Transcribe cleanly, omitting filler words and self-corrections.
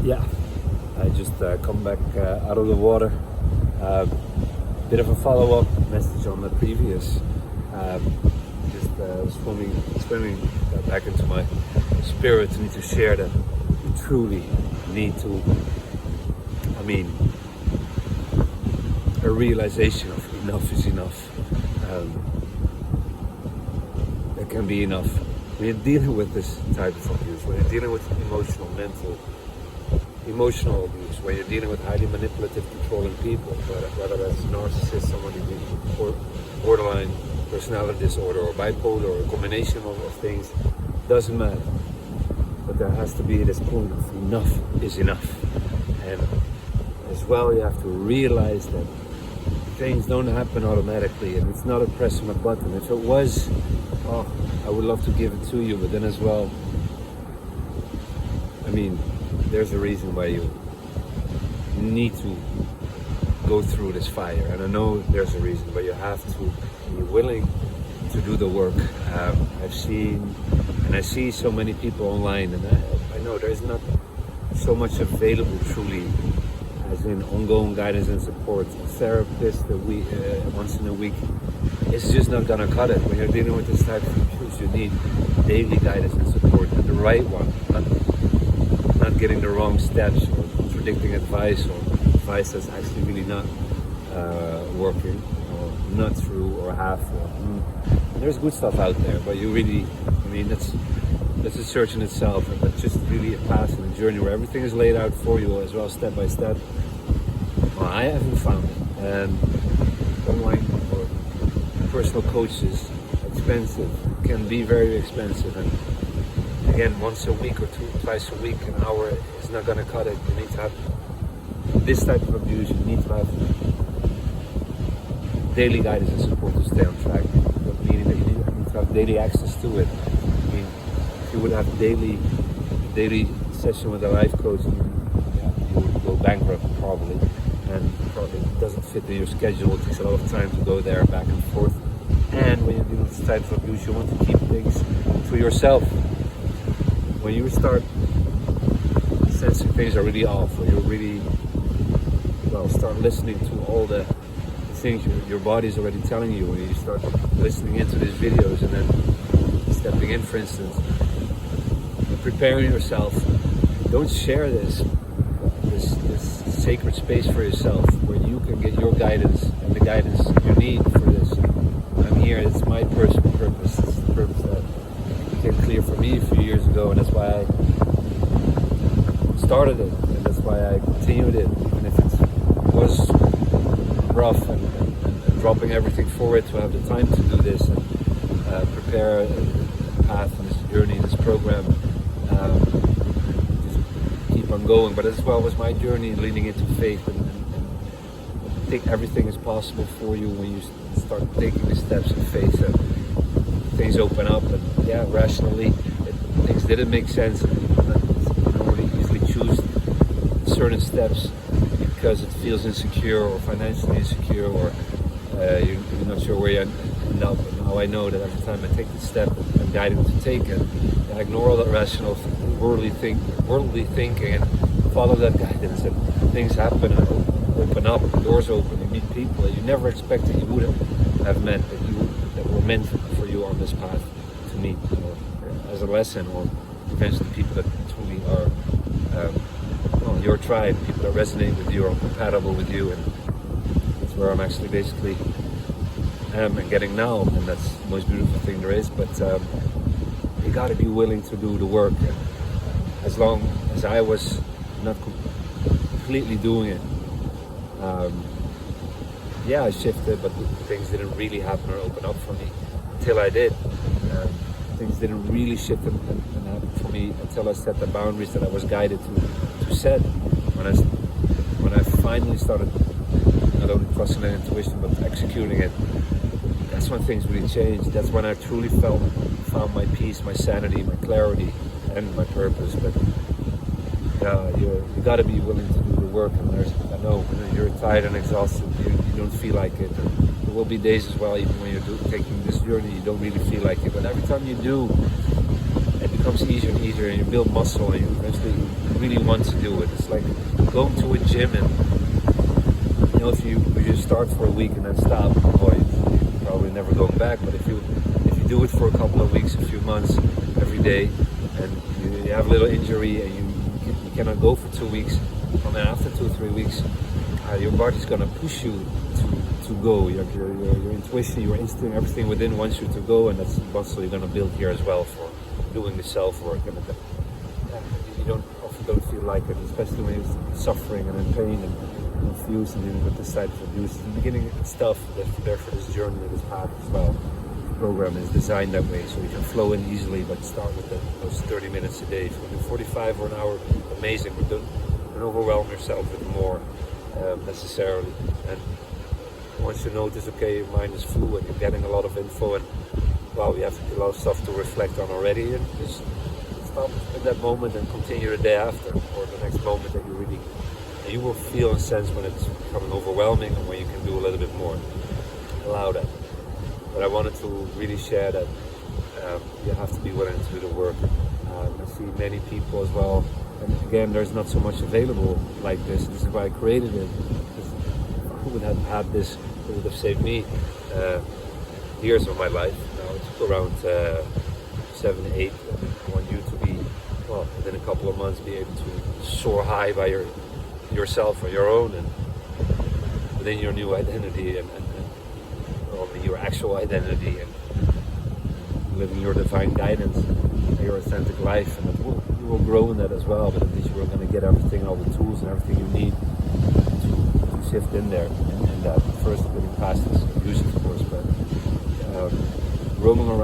Yeah, I just come back out of the water. Bit of a follow-up message on the previous. Just swimming back into my spirit. Need to share that you truly need to. I mean, a realization of enough is enough. It can be enough. When you're dealing with this type of abuse, when you're dealing with emotional abuse, when you're dealing with highly manipulative, controlling people, whether that's narcissist, somebody with borderline personality disorder, or bipolar, or a combination of things, doesn't matter. But there has to be this point of enough is enough. And as well, you have to realize that things don't happen automatically, and it's not a press on a button. If it was, I would love to give it to you, but then as well, I mean, there's a reason why you need to go through this fire, and I know there's a reason, but you have to be willing to do the work. I've seen, and I see so many people online, and I know there's not so much available truly, as in ongoing guidance and support. A therapist once in a week, it's just not gonna cut it. When you're dealing with this type of issues, you need daily guidance and support, and the right one, not getting the wrong steps, or contradicting advice, or advice that's actually really not working, or not true, or half. There's good stuff out there, but you really, I mean, that's a search in itself, but just really a path and a journey where everything is laid out for you as well, step by step. Well, I haven't found it, and online or personal coaches, expensive, can be very expensive, and again, once a week or twice a week, an hour is not going to cut it. You need to have this type of abuse, you need to have daily guidance and support to stay on track, meaning that you need to have daily access to it. I mean, if you would have daily session with a life coach, you would go bankrupt probably, and probably it doesn't fit in your schedule. It takes a lot of time to go there back and forth, and when you're dealing with this type of abuse, you want to keep things to yourself. When you start sensing things are really off, or you really, start listening to all the things your body's already telling you, when you start listening into these videos and then stepping in, for instance, preparing yourself, don't share this sacred space for yourself, where you can get your guidance and the guidance you need for this. I'm here, it's my personal purpose, it's the purpose that became clear for me a few years ago, and that's why I started it, and that's why I continued it, even if it was rough, and dropping everything forward to have the time to do this and prepare a path in this journey, this program, just keep on going. But as well was my journey leading into faith, and I think everything is possible for you when you start taking the steps in faith, and things open up, and rationally things didn't make sense, and you don't really easily choose certain steps because it feels insecure, or financially insecure, or you're not sure where you end up. And now I know that every time I take the step I'm guided to take it, I ignore all that rational worldly thinking and follow that guidance, and things happen and open up, doors open, you meet people that you never expected you would have met, that were meant for you on this path to meet, or as a lesson, or eventually people that truly are your tribe, people that resonate with you or are compatible with you, and that's where I'm actually basically am and getting now, and that's the most beautiful thing there is. But you got to be willing to do the work, and as long as I was not completely doing it, I shifted, but things didn't really happen or open up for me until I did. Things didn't really shift and happen for me until I set the boundaries that I was guided to set. When I finally started not only trusting that intuition but executing it, that's when things really changed. That's when I truly found my peace, my sanity, my clarity, and my purpose. But you got to be willing to do the work. And I know when you're tired and exhausted, you don't feel like it. And there will be days as well, even when you're taking this journey, you don't really feel like it. But every time you do, it becomes easier and easier, and you build muscle, and you eventually really want to do it. It's like going to a gym, and if you just start for a week and then stop, boy, you're probably never going back. But if you do it for a couple of weeks, a few months, every day, and you have a little injury and you cannot go for 2 weeks, and then after 2-3 weeks, your body's gonna push you to go. Your intuition, your instinct, everything within wants you to go, and that's the muscle you're gonna build here as well for doing the self work. And you often don't feel like it, especially when you're suffering and in pain and confused and dealing with this side of abuse. In the beginning, it's tough. That's there for this journey, this path as well. The program is designed that way, so you can flow in easily, but start with those 30 minutes a day. If you do 45 or an hour, amazing, but don't overwhelm yourself with more necessarily. And once you notice, okay, your mind is full and you're getting a lot of info, and wow, you have a lot of stuff to reflect on already, and just stop at that moment and continue the day after, or the next moment that you will feel and sense when it's becoming overwhelming and when you can do a little bit more. Allow that. But I wanted to really share that you have to be willing to do the work. I see many people as well, and again, there's not so much available like this. This is why I created it. If I would have had this, it would have saved me years of my life. Now it took around 7, 8. I want you to be, well, within a couple of months, be able to soar high by yourself on your own, and within your new identity, and your actual identity, and living your divine guidance, your authentic life, and you will grow in that as well. But at least you are going to get everything, all the tools and everything you need to shift in there. And that first, getting past this abuse, of course, but roaming around.